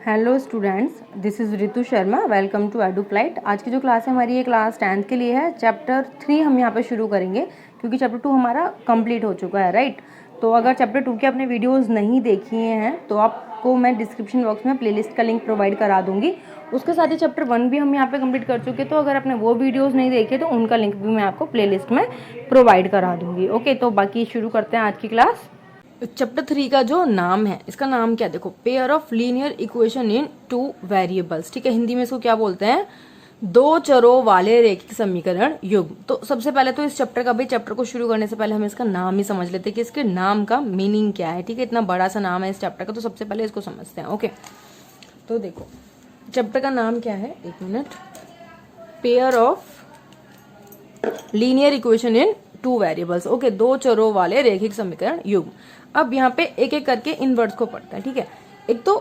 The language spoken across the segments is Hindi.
Hello students, this is Ritu Sharma. Welcome to Eduplight. आज की जो क्लास है हमारी ये क्लास 10th के लिए है। चैप्टर 3 हम यहाँ पे शुरू करेंगे क्योंकि चैप्टर 2 हमारा कंप्लीट हो चुका है, राइट। तो अगर चैप्टर 2 के आपने वीडियोस नहीं देखी हैं तो आपको मैं डिस्क्रिप्शन बॉक्स में प्लेलिस्ट का लिंक प्रोवाइड करा दूँगी। उसके साथ ही चैप्टर 1 भी हम यहाँ पे कंप्लीट कर चुके, तो अगर आपने वो वीडियोज़ नहीं देखे तो उनका लिंक भी मैं आपको प्ले में प्रोवाइड करा दूँगी। ओके, तो बाकी शुरू करते हैं आज की क्लास। चैप्टर 3 का जो नाम है, इसका नाम क्या, देखो, pair of linear equation in 2 variables. ठीक है, हिंदी में इसको क्या बोलते हैं, दो चरों वाले रैखिक समीकरण युग्म। तो सबसे पहले तो इस चैप्टर का, भाई चैप्टर को शुरू करने से पहले हम इसका नाम ही समझ लेते हैं कि इसके नाम का मीनिंग क्या है। ठीक है, इतना बड़ा सा नाम है इस चैप्टर का, तो सबसे पहले इसको समझते हैं। ओके, तो देखो चैप्टर का नाम क्या है, एक minute, pair of linear equation in 2 variables. Okay, दो चरों वाले रैखिक समीकरण युग्म। अब यहाँ पे एक एक करके इन वर्ड्स को पढ़ते हैं। ठीक है, एक तो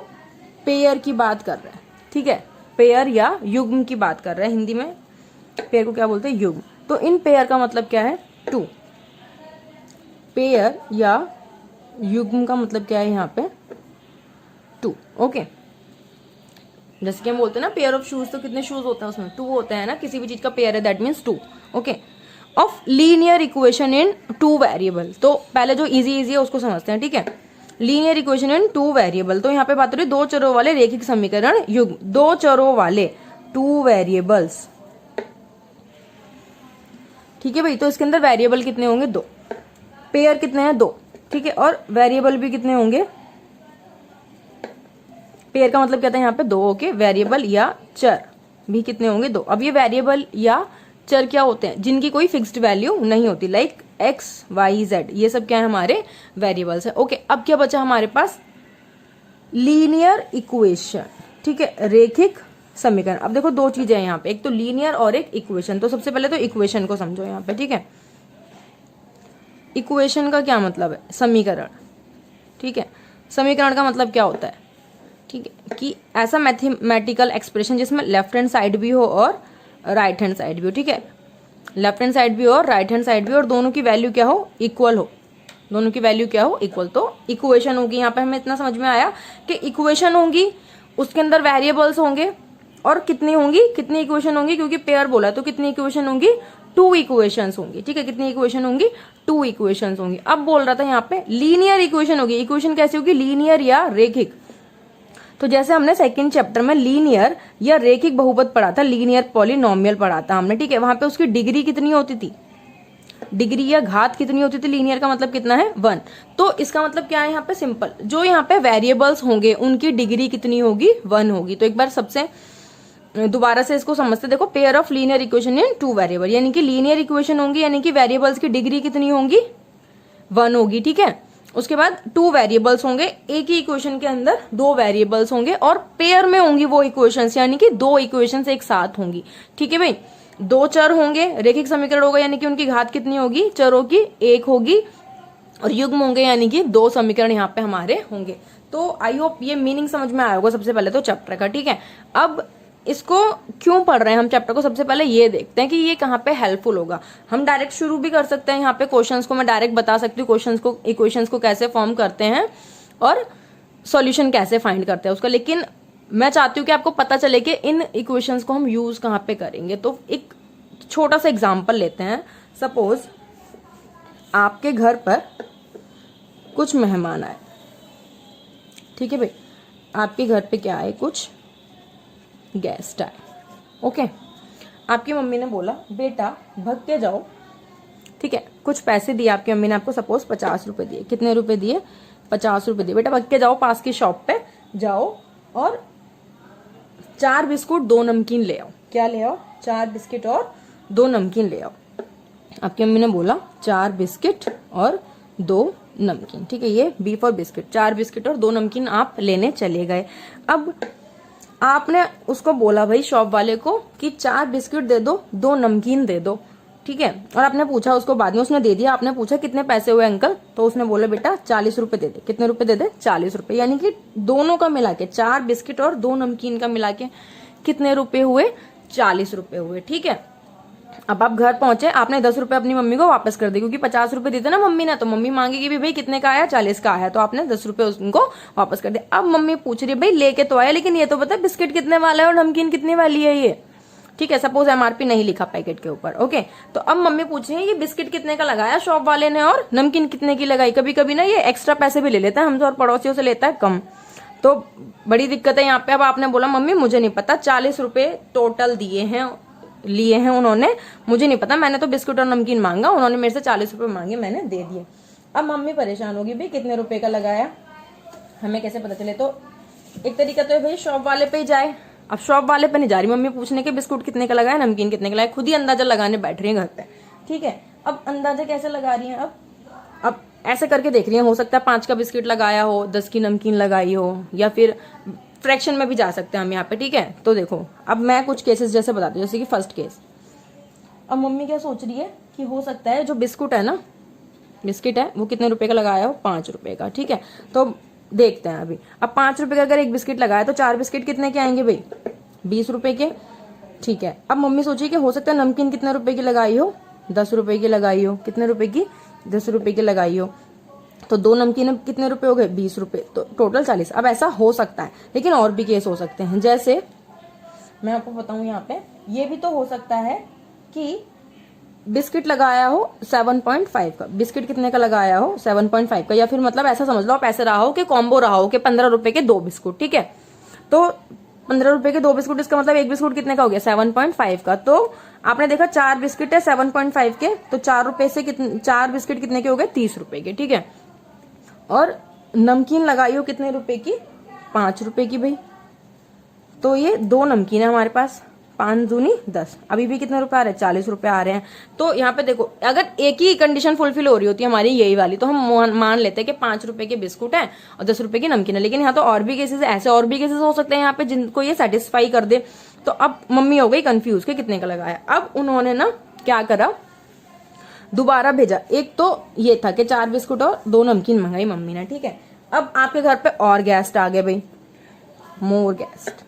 पेयर की बात कर रहे हैं, ठीक है, पेयर या युग्म की बात कर रहे हैं। हिंदी में पेयर को क्या बोलते हैं, युग्म। तो इन पेयर का मतलब क्या है, 2। पेयर या युग्म का मतलब क्या है यहाँ पे, 2। ओके, जैसे कि हम बोलते हैं ना पेयर ऑफ शूज, तो कितने शूज होते हैं उसमें, 2 होते हैं ना, किसी भी चीज का पेयर है that means 2। Okay, of linear equation in 2 variable. तो पहले जो इजी है उसको समझते हैं। ठीक है, लीनियर इक्वेशन इन 2 वेरिएबल, तो यहाँ पे बात हो रही है दो चरों वाले रैखिक समीकरण युग्म, दो चरों वाले 2 वेरिएबल्स। ठीक है भाई, तो इसके अंदर वेरिएबल कितने होंगे, 2। पेयर कितने हैं, 2। ठीक है, और वेरिएबल भी कितने होंगे, पेयर का मतलब क्या था यहाँ पे, 2। ओके, वेरिएबल या चर भी कितने होंगे, 2। अब ये वेरिएबल या चर क्या होते हैं, जिनकी कोई फिक्स्ड वैल्यू नहीं होती, लाइक एक्स वाई जेड, ये सब क्या है, हमारे वेरिएबल्स है। ओके, अब क्या बचा हमारे पास, लीनियर इक्वेशन। ठीक है, रैखिक समीकरण। अब देखो दो चीजें हैं यहाँ पे, एक तो लीनियर और एक इक्वेशन। तो सबसे पहले तो इक्वेशन को समझो यहाँ पे। ठीक है, इक्वेशन का क्या मतलब है, समीकरण। ठीक है, समीकरण का मतलब क्या होता है, ठीक है, कि ऐसा मैथमेटिकल एक्सप्रेशन जिसमें लेफ्ट हैंड साइड भी हो और राइट हैंड साइड भी हो। ठीक है, लेफ्ट हैंड साइड भी हो और राइट हैंड साइड भी हो, और दोनों की वैल्यू क्या हो, इक्वल हो। दोनों की वैल्यू क्या हो, इक्वल। तो इक्वेशन होगी। यहाँ पे हमें इतना समझ में आया कि इक्वेशन होंगी, उसके अंदर वेरिएबल्स होंगे, और कितनी होंगी, कितनी इक्वेशन होंगी, क्योंकि पेयर बोला तो कितनी इक्वेशन होंगी, 2 इक्वेशंस होंगी। ठीक है, कितनी इक्वेशन होंगी, 2 इक्वेशंस होंगी। अब बोल रहा था यहाँ पे लीनियर इक्वेशन होगी। इक्वेशन कैसी होगी, लीनियर या रैखिक। तो जैसे हमने सेकंड चैप्टर में लीनियर या रैखिक बहुपद पढ़ा था, लीनियर पॉलिनोमियल पढ़ा था हमने। ठीक है, वहां पे उसकी डिग्री कितनी होती थी, डिग्री या घात कितनी होती थी, लीनियर का मतलब कितना है, 1। तो इसका मतलब क्या है यहाँ पे, सिंपल, जो यहाँ पे वेरिएबल्स होंगे उनकी डिग्री कितनी होगी, 1 होगी। तो एक बार सबसे दोबारा से इसको समझते, देखो, pair of linear equation in 2 variable, यानी कि लीनियर इक्वेशन होंगी, यानी कि वेरिएबल्स की डिग्री कितनी होगी, 1 होगी। ठीक है, उसके बाद 2 वेरिएबल्स होंगे, एक ही इक्वेशन के अंदर 2 वेरिएबल्स होंगे, और पेयर में होंगी वो इक्वेशंस, यानी कि 2 इक्वेशंस एक साथ होंगी। ठीक है भाई, 2 चर होंगे, रैखिक समीकरण होगा, यानी कि उनकी घात कितनी होगी, चरों की 1 होगी, और युग्म होंगे, यानी कि 2 समीकरण यहाँ पे हमारे होंगे। तो आई होप ये मीनिंग समझ में आया होगा सबसे पहले तो चैप्टर का। ठीक है, अब इसको क्यों पढ़ रहे हैं हम चैप्टर को, सबसे पहले ये देखते हैं कि ये कहाँ पे हेल्पफुल होगा। हम डायरेक्ट शुरू भी कर सकते हैं, यहाँ पे क्वेश्चंस को मैं डायरेक्ट बता सकती हूँ, क्वेश्चंस को, इक्वेशंस को कैसे फॉर्म करते हैं और सॉल्यूशन कैसे फाइंड करते हैं उसका। लेकिन मैं चाहती हूँ कि आपको पता चले कि इन इक्वेशंस को हम यूज कहाँ पे करेंगे। तो एक छोटा सा एग्जाम्पल लेते हैं। सपोज आपके घर पर कुछ मेहमान आए। ठीक है भाई, आपके घर पे क्या आए, कुछ गेस्ट आए। ओके, आपकी मम्मी ने बोला बेटा भग के जाओ। ठीक है, कुछ पैसे दिए आपकी मम्मी ने आपको, सपोज 50 रुपए दिए। कितने रुपए दिए, 50 रुपए दिए। बेटा भग के जाओ, पास की शॉप पे जाओ और 4 बिस्कुट 2 नमकीन ले आओ। क्या ले आओ, 4 बिस्किट और 2 नमकीन ले आओ। आपकी मम्मी ने बोला 4 बिस्किट और 2 नमकीन। ठीक है, ये बी फॉर बिस्किट, 4 बिस्किट और 2 नमकीन आप लेने चले गए। अब आपने उसको बोला भाई शॉप वाले को कि 4 बिस्किट दे दो, 2 नमकीन दे दो। ठीक है, और आपने पूछा उसको, बाद में उसने दे दिया। आपने पूछा कितने पैसे हुए अंकल, तो उसने बोला बेटा 40 रुपए दे दे। कितने रुपए दे दे, 40 रुपए। यानी कि दोनों का मिला के, 4 बिस्किट और 2 नमकीन का मिला के कितने रुपए हुए, 40 रुपए हुए। ठीक है, अब आप घर पहुंचे, आपने 10 रुपए अपनी मम्मी को वापस कर दिए, क्योंकि 50 रुपए देते ना मम्मी ने, तो मम्मी मांगेगी भी भाई कितने का आया, 40 का आया, तो आपने 10 रुपए उनको वापस कर दिए। अब मम्मी पूछ रही है भाई लेके तो आया, लेकिन ये तो बता बिस्किट कितने वाला है और नमकीन कितने वाली है ये, ठीक है। सपोज एमआरपी नहीं लिखा पैकेट के ऊपर, ओके। तो अब मम्मी पूछ रही है ये बिस्किट कितने का लगाया शॉप वाले ने और नमकीन कितने की लगाई। कभी कभी ना ये एक्स्ट्रा पैसे भी ले लेता है हमसे और पड़ोसियों से लेता है कम, तो बड़ी दिक्कत है यहाँ पे। अब आपने बोला मम्मी मुझे नहीं पता, 40 रुपए टोटल लिए हैं उन्होंने, मुझे नहीं पता, मैंने तो बिस्कुट और नमकीन मांगा, उन्होंने मेरे से 40 रुपए मांगे, मैंने दे दिए। अब मम्मी परेशान होगी भाई कितने रुपए का लगाया, हमें कैसे पता चले। तो एक तरीका तो है भाई शॉप वाले पे ही जाए। अब शॉप वाले पे नहीं जा रही मम्मी पूछने के बिस्कुट कितने का लगाया, नमकीन कितने का लगाया, खुद ही अंदाजा लगाने बैठ रही है घर पे, ठीक है। अब अंदाजा कैसे लगा रही है, अब ऐसे करके देख रही है, हो सकता है 5 का बिस्किट लगाया हो, 10 की नमकीन लगाई हो, या फिर फ्रैक्शन में भी जा सकते हैं हम यहाँ पे, ठीक है। तो देखो अब मैं कुछ केसेस जैसे बताती हूँ, जैसे कि फर्स्ट केस। अब मम्मी क्या सोच रही है कि हो सकता है जो बिस्कुट है ना, बिस्किट है वो कितने रुपए का लगाया हो, 5 रुपए का, ठीक है। तो देखते हैं अभी, अब 5 रुपए का अगर एक बिस्किट लगाया तो 4 बिस्किट कितने के आएंगे भाई, 20 रुपए के, ठीक है। अब मम्मी सोची कि हो सकता है नमकीन कितने रुपए की लगाई हो, 10 रुपए की लगाई हो, कितने रुपए की, 10 रुपए की लगाई हो, तो 2 नमकीन कितने रुपए हो गए, 20 रुपए, तो टोटल 40। अब ऐसा हो सकता है, लेकिन और भी केस हो सकते हैं, जैसे मैं आपको बताऊं यहाँ पे, ये भी तो हो सकता है कि बिस्किट लगाया हो 7.5 का, बिस्किट कितने का लगाया हो, 7.5 का, या फिर मतलब ऐसा समझ लो आप ऐसे रहा हो कि कॉम्बो रहा हो कि 15 रुपए के 2 बिस्कुट, ठीक है। तो 15 रुपए के 2 बिस्कुट, इसका मतलब एक बिस्कुट कितने का हो गया, 7.5 का। तो आपने देखा 4 बिस्किट है 7.5 के, तो 4 रुपए से 4 बिस्किट कितने के हो गए, 30 रुपए के, ठीक है। और नमकीन लगाई हो कितने रुपए की, 5 रुपए की भाई, तो ये 2 नमकीन है हमारे पास, 5 दूनी 10, अभी भी कितने रुपए आ रहे हैं, 40 रुपए आ रहे हैं। तो यहाँ पे देखो अगर एक ही कंडीशन फुलफिल हो रही होती है हमारी यही वाली, तो हम मान लेते हैं कि 5 रुपए के बिस्कुट है और 10 रुपए की नमकीन है। लेकिन यहाँ तो और भी केसेस, ऐसे और भी केसेस हो सकते हैं यहाँ पे जिनको ये सेटिस्फाई कर दे। तो अब मम्मी हो गई कंफ्यूज के कितने का लगाया। अब उन्होंने ना क्या करा, दोबारा भेजा। एक तो ये था कि 4 बिस्कुट और 2 नमकीन मंगाई मम्मी ने, ठीक है। अब आपके घर पे और गेस्ट आ गए भाई, मोर गेस्ट,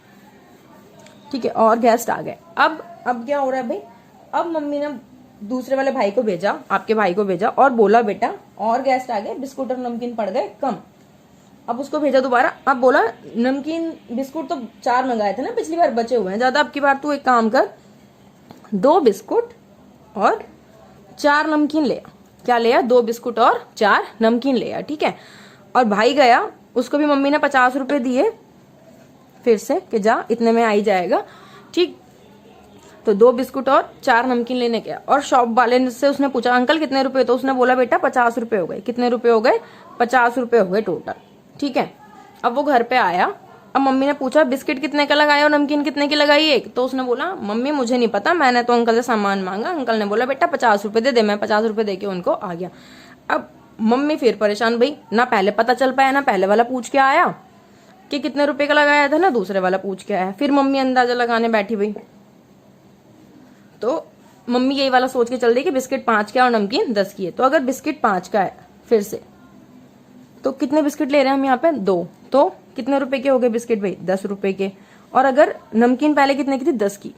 ठीक है, और गेस्ट आ गए। अब क्या हो रहा है भाई, अब मम्मी ने दूसरे वाले भाई को भेजा, आपके भाई को भेजा और बोला बेटा और गेस्ट आ गए, बिस्कुट और नमकीन पड़ गए कम। अब उसको भेजा दोबारा, अब बोला नमकीन बिस्कुट तो 4 मंगाए थे ना पिछली बार, बचे हुए हैं ज्यादा, अब की बार तू एक काम कर 2 बिस्कुट और 4 नमकीन ले आ। क्या ले आ, 2 बिस्कुट और 4 नमकीन ले आ, ठीक है। और भाई गया, उसको भी मम्मी ने 50 रुपए दिए फिर से कि जा इतने में आ ही जाएगा, ठीक। तो 2 बिस्कुट और 4 नमकीन लेने गया और शॉप वाले से उसने पूछा अंकल कितने रुपए, तो उसने बोला बेटा 50 रुपए हो गए। कितने रुपए हो गए, 50 रुपए हो गए टोटल, ठीक है। अब वो घर पे आया, अब मम्मी ने पूछा बिस्किट कितने का लगाया और नमकीन कितने की लगाई एक, तो उसने बोला मम्मी मुझे नहीं पता, मैंने तो अंकल से सामान मांगा, अंकल ने बोला बेटा 50 रुपए दे दे, मैं 50 रुपए दे के उनको आ गया। अब मम्मी फिर परेशान भाई, ना पहले पता चल पाया, ना पहले वाला पूछ के आया कि कितने रुपए का लगाया था, ना दूसरे वाला पूछ के आया। फिर मम्मी अंदाजा लगाने बैठी भाई, तो मम्मी यही वाला सोच के चल रही कि बिस्किट 5 का और नमकीन 10 की है। तो अगर बिस्किट 5 का है फिर से, तो कितने बिस्किट ले रहे हैं हम यहाँ पे, 2, तो कितने रुपए के हो गए बिस्किट भाई, 10 रुपए के। और अगर नमकीन पहले कितने की थी, 10 की,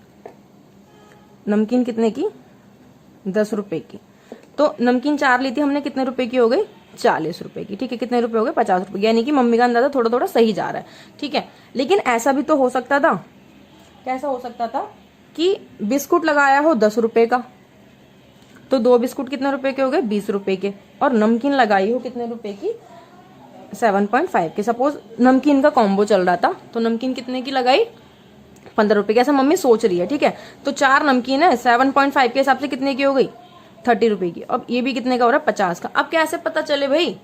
नमकीन कितने की, 10 रुपए की, तो नमकीन 4 ली थी हमने, कितने रुपए की हो गई, 40 रुपए की, ठीक है। कितने रुपए हो गए, 50 रुपए, यानी कि मम्मी का अंदाजा थोड़ा थोड़ा सही जा रहा है, ठीक है। लेकिन ऐसा भी तो हो सकता था, कैसा हो सकता था कि बिस्कुट लगाया हो 10 रुपए का, तो 2 बिस्कुट कितने रुपए के हो गए, 20 रुपए के, और नमकीन लगाई हो कितने रुपए की, 7.5 के। सपोज नमकीन का कॉम्बो चल रहा था, तो नमकीन कितने की लगाई, 15 रुपए की, ऐसा मम्मी सोच रही है, ठीक है। तो 4 नमकीन है, 7.5 के हिसाब से कितने की हो गई, 30 रुपए की। अब ये भी कितने का हो रहा है, 50 का। अब कैसे पता चले भाई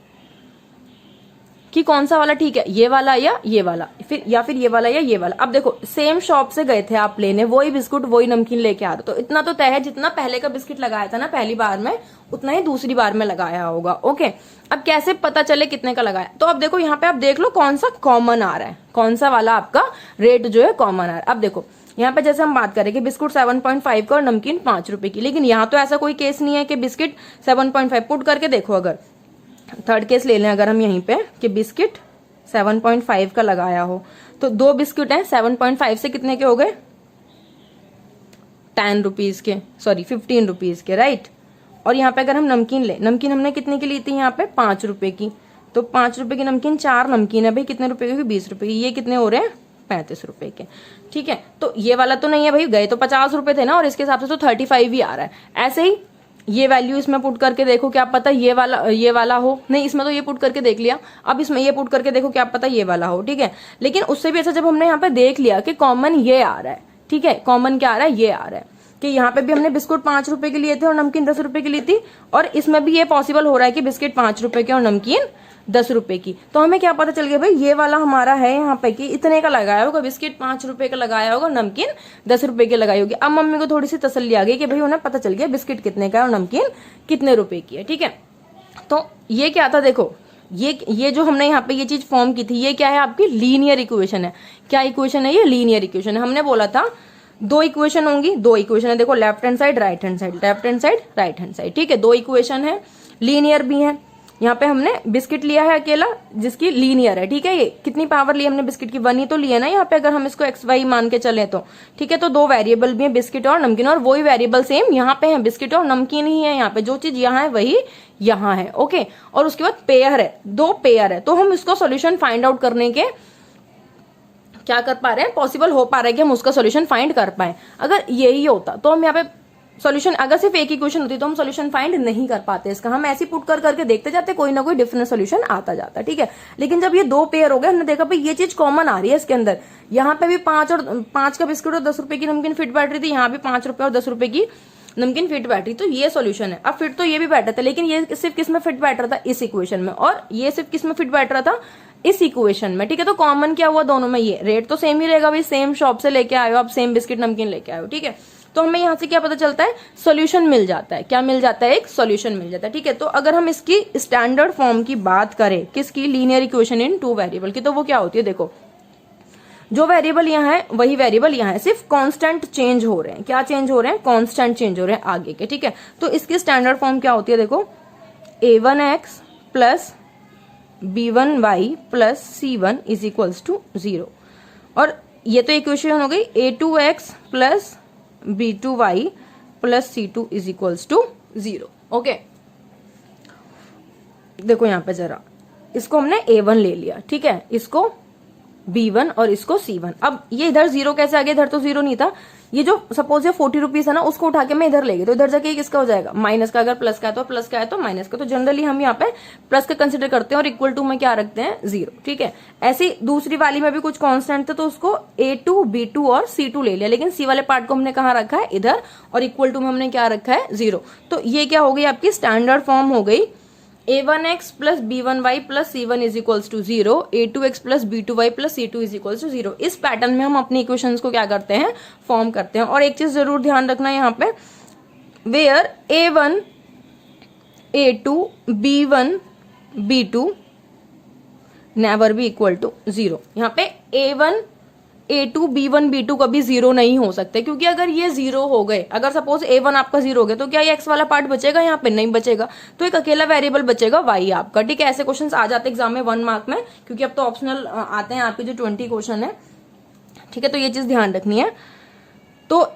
कि कौन सा वाला ठीक है, ये वाला या ये वाला, फिर या फिर ये वाला या ये वाला। अब देखो सेम शॉप से गए थे आप लेने, वही बिस्कुट वही नमकीन लेके आ रहे, तो इतना तो तय है जितना पहले का बिस्किट लगाया था ना पहली बार में, उतना ही दूसरी बार में लगाया होगा, ओके। अब कैसे पता चले कितने का लगाया, तो अब देखो यहाँ पे आप देख लो कौन सा कॉमन आ रहा है, कौन सा वाला आपका रेट जो है कॉमन आ रहा है। अब देखो यहाँ पे जैसे हम बात करें कि बिस्कुट 7.5 का और नमकीन 5 रुपए की, लेकिन यहाँ तो ऐसा कोई केस नहीं है कि बिस्किट 7.5, पुट करके देखो, अगर थर्ड केस ले लें अगर हम यहीं पे कि बिस्किट 7.5 का लगाया हो, तो 2 बिस्कुट हैं 7.5 से कितने के हो गए, 10 रुपीज़ के, सॉरी 15 रुपीज़ के, राइट। और यहाँ पे अगर हम नमकीन ले, नमकीन हमने कितने की ली थी यहाँ पे 5 रुपए की, तो 5 रुपए की नमकीन 4 नमकीन है भाई, कितने रुपए की, 20 रुपए की, ये कितने हो रहे हैं 35 रुपए के, ठीक है। तो ये वाला तो नहीं है भाई, गए तो 50 रुपए थे ना, और इसके हिसाब से तो 35 ही आ रहा है। ऐसे ही ये वैल्यू इसमें पुट करके देखो, क्या पता ये वाला हो, नहीं इसमें तो ये पुट करके देख लिया, अब इसमें ये पुट करके देखो, क्या पता ये वाला हो, ठीक है। लेकिन उससे भी अच्छा जब हमने यहाँ पे देख लिया कि कॉमन ये आ रहा है, ठीक है, कॉमन क्या आ रहा है, ये आ रहा है कि यहाँ पे भी हमने बिस्कुट 5 रुपए के लिए थे और नमकीन 10 रुपए की ली थी, और इसमें भी ये पॉसिबल हो रहा है कि बिस्किट 5 रुपए के और नमकीन 10 रुपए की। तो हमें क्या पता चल गया भाई, ये वाला हमारा है यहाँ पे कि इतने का लगाया होगा, बिस्किट 5 रुपए का लगाया होगा, नमकीन 10 रुपए की लगाई होगी। अब मम्मी को थोड़ी सी तसल्ली आ गई कि भाई उन्हें पता चल गया बिस्किट कितने का है और नमकीन कितने रुपए की है, ठीक है। तो ये क्या था, देखो ये जो हमने यहाँ पे ये चीज फॉर्म की थी, ये क्या है, आपकी लीनियर इक्वेशन है। क्या इक्वेशन है, ये लीनियर इक्वेशन है। हमने बोला था 2 इक्वेशन होंगी, 2 इक्वेशन है, देखो left hand side right hand side, left hand side right hand side, ठीक है। 2 इक्वेशन है, लीनियर भी है। यहाँ पे हमने बिस्किट लिया है अकेला, जिसकी लीनियर है, ठीक है। ये कितनी पावर ली हमने बिस्किट की, 1 ही तो लिया ना यहाँ पे, अगर हम इसको एक्स वाई मान के चले तो, ठीक है। तो 2 वेरिएबल भी है, बिस्किट और नमकीन, और वही वेरिएबल सेम यहाँ पे है, बिस्किट और नमकीन ही है यहाँ पे, जो चीज यहाँ है वही यहाँ है, ओके। और उसके बाद पेयर है, 2 पेयर है, तो हम इसको सोल्यूशन फाइंड आउट करने के क्या कर पा रहे हैं, पॉसिबल हो पा रहा है कि हम उसका सोल्यूशन फाइंड कर पाए। अगर यही होता तो हम यहाँ पे सॉल्यूशन, अगर सिर्फ एक इक्वेशन होती तो हम सॉल्यूशन फाइंड नहीं कर पाते इसका, हम ऐसे पुट करके देखते जाते, कोई ना कोई डिफरेंट सॉल्यूशन आता जाता, ठीक है। लेकिन जब ये 2 पेयर हो गए, हमने देखा भाई ये चीज कॉमन आ रही है इसके अंदर, यहाँ पे भी 5 का बिस्किट और 10 रुपए की नमकीन फिट बैठ रही थी, यहाँ भी 5 रुपए और 10 रुपए की नमकीन फिट बैठ रही, तो ये सॉल्यूशन है। अब फिट तो ये भी बैठ रहा था, लेकिन ये सिर्फ किस में फिट बैठ रहा था, इस इक्वेशन में, और ये सिर्फ किस में फिट बैठ रहा था, इस इक्वेशन में, ठीक है। तो कॉमन क्या हुआ दोनों में, ये रेट तो सेम ही रहेगा भाई, सेम शॉप से लेके आए हो आप, सेम बिस्किट नमकीन लेके आए हो, ठीक है। तो हमें यहाँ से क्या पता चलता है, सॉल्यूशन मिल जाता है। क्या मिल जाता है, एक सॉल्यूशन मिल जाता है, ठीक है। तो अगर हम इसकी स्टैंडर्ड फॉर्म की बात करें, किसकी, लीनियर इक्वेशन इन 2 वेरिएबल की, तो वो क्या होती है, देखो जो वेरिएबल यहाँ है वही वेरिएबल यहाँ है, सिर्फ कांस्टेंट चेंज हो रहे हैं। क्या चेंज हो रहे हैं, कांस्टेंट चेंज हो रहे हैं आगे के, ठीक है। तो इसकी स्टैंडर्ड फॉर्म क्या होती है, देखो a1x plus b1y plus c1 is equals to 0, और ये तो इक्वेशन हो गई a2x plus b2y plus c2 is equals to 0, okay. देखो यहाँ पे जरा, इसको हमने a1 ले लिया, ठीक है, इसको b1 और इसको c1। अब ये इधर 0 कैसे आ गया, इधर तो 0 नहीं था, ये जो सपोज ये 40 रुपीज है ना, उसको उठा के मैं इधर ले गई, तो इधर जाके किसका हो जाएगा, माइनस का। अगर प्लस का है तो प्लस का है तो माइनस का, तो जनरली हम यहाँ पे प्लस का कंसिडर करते हैं और इक्वल टू में क्या रखते हैं, 0, ठीक है। ऐसे दूसरी वाली में भी कुछ कांस्टेंट थे, तो उसको a2 b2 और c2 ले लिया, लेकिन c वाले पार्ट को हमने कहाँ रखा है, इधर, और इक्वल टू में हमने क्या रखा है, 0। तो ये क्या हो गई, आपकी स्टैंडर्ड फॉर्म हो गई, a1x plus b1y plus c1 is equals to 0, a2x plus b2y plus c2 is equals to 0। इस पैटर्न में हम अपनी इक्वेशंस को क्या करते हैं, फॉर्म करते हैं। और एक चीज जरूर ध्यान रखना यहाँ पे, where a1 a2 b1 b2 never be equal to 0। यहाँ पे a1 a2 b1 b2 कभी 0 नहीं हो सकते, क्योंकि अगर ये 0 हो गए, अगर सपोज a1 आपका 0 हो गया, तो क्या ये x वाला पार्ट बचेगा, यहाँ पे नहीं बचेगा, तो एक अकेला वेरिएबल बचेगा y आपका, ठीक है। ऐसे क्वेश्चंस आ जाते हैं एग्जाम में 1 मार्क में, क्योंकि अब तो ऑप्शनल आते हैं आपके जो 20 क्वेश्चन है, ठीक है। तो ये चीज ध्यान रखनी है। तो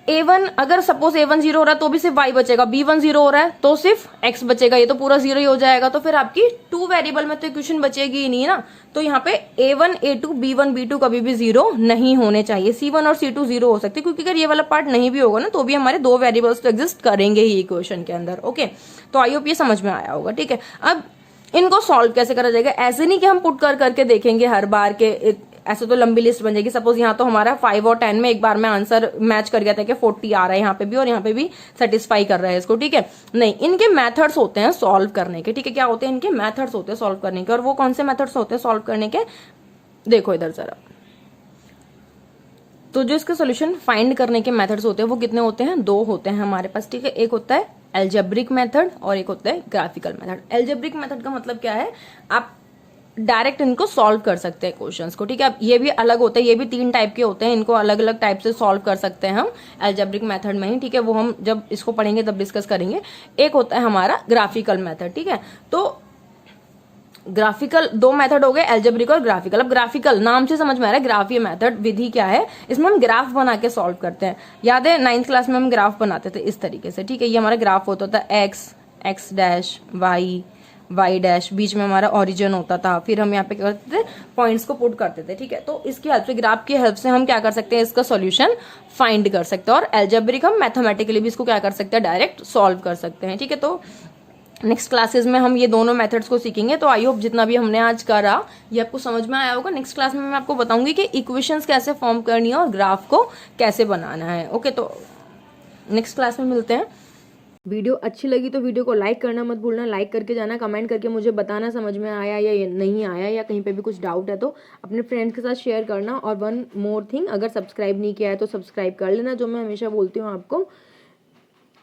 a1, अगर सपोज a1 0 हो रहा है तो भी सिर्फ y बचेगा, b1 0 हो रहा है तो सिर्फ x बचेगा, ये तो पूरा 0 ही हो जाएगा। तो फिर आपकी 2 वेरिएबल में तो इक्वेशन बचेगी ही नहीं ना। तो यहाँ पे a1 a2 b1 b2 कभी भी 0 नहीं होने चाहिए, c1 और c2 0 हो सकते, क्योंकि अगर ये वाला पार्ट नहीं भी होगा ना, तो भी हमारे 2 वेरिएबल्स तो एग्जिस्ट करेंगे ही इक्वेशन के अंदर, ओके। तो आई होप ये समझ में आया होगा, ठीक है। अब इनको सॉल्व कैसे करा जाएगा, ऐसे नहीं कि हम पुट करके देखेंगे हर बार के, ऐसे तो लंबी लिस्ट बन जाएगी। सपोज यहाँ तो हमारा 5 और 10 में एक बार में आंसर मैच कर गया था कि 40 आ रहा है यहाँ पे भी, और यहाँ पे भी सेटिस्फाई कर रहा है इसको, ठीक है। नहीं, इनके मेथड्स होते हैं सॉल्व करने के, ठीक है। क्या होते हैं इनके मेथड्स होते हैं सॉल्व करने के, और वो कौन से मेथड्स होते हैं सॉल्व करने के, देखो इधर जरा। तो जो इसके सोल्यूशन फाइंड करने के मेथड्स होते हैं वो कितने होते हैं, 2 होते हैं हमारे पास, ठीक है। एक होता है एल्जेब्रिक मेथड और एक होता है ग्राफिकल मेथड। एल्जेब्रिक मेथड का मतलब क्या है, आप डायरेक्ट इनको सॉल्व कर सकते हैं क्वेश्चंस को, ठीक है। अब ये भी अलग होता है, ये भी 3 टाइप के होते हैं, इनको अलग अलग टाइप से सॉल्व कर सकते हैं हम एल्जेब्रिक मेथड में ही, ठीक है। वो हम जब इसको पढ़ेंगे तब डिस्कस करेंगे। एक होता है हमारा ग्राफिकल मेथड, ठीक है। तो ग्राफिकल दो मेथड हो गए, एल्जेब्रिक और ग्राफिकल। अब ग्राफिकल नाम से समझ में आ रहा है, ग्राफीय मेथड विधि क्या है, इसमें हम ग्राफ बना के सॉल्व करते हैं। याद है 9th क्लास में हम ग्राफ बनाते थे इस तरीके से, ठीक है। ये हमारा ग्राफ होता था X, X dash, Y, Y dash, बीच में हमारा ओरिजिन होता था, फिर हम यहाँ पे क्या करते थे, पॉइंट्स को पुट करते थे, ठीक है। तो इसकी हेल्प से, ग्राफ की हेल्प से हम क्या कर सकते हैं, इसका सॉल्यूशन फाइंड कर सकते हैं। और एल्जेब्रिक हम मैथमेटिकली भी इसको क्या कर सकते हैं, डायरेक्ट सॉल्व कर सकते हैं, ठीक है। तो नेक्स्ट क्लासेस में हम ये दोनों मेथड्स को सीखेंगे। तो आई होप जितना भी हमने आज करा ये आपको समझ में आया होगा। नेक्स्ट क्लास में मैं आपको बताऊंगी कि इक्वेशंस कैसे फॉर्म करनी है और ग्राफ को कैसे बनाना है। ओके, तो नेक्स्ट क्लास में मिलते हैं। वीडियो अच्छी लगी तो वीडियो को लाइक करना मत भूलना, लाइक करके जाना, कमेंट करके मुझे बताना समझ में आया या नहीं आया, या कहीं पे भी कुछ डाउट है तो अपने फ्रेंड्स के साथ शेयर करना। और वन मोर थिंग, अगर सब्सक्राइब नहीं किया है तो सब्सक्राइब कर लेना, जो मैं हमेशा बोलती हूँ आपको।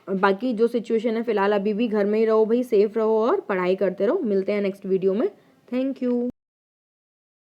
बाकी जो सिचुएशन है फिलहाल, अभी भी घर में ही रहो भाई, सेफ रहो और पढ़ाई करते रहो। मिलते हैं नेक्स्ट वीडियो में। Thank you.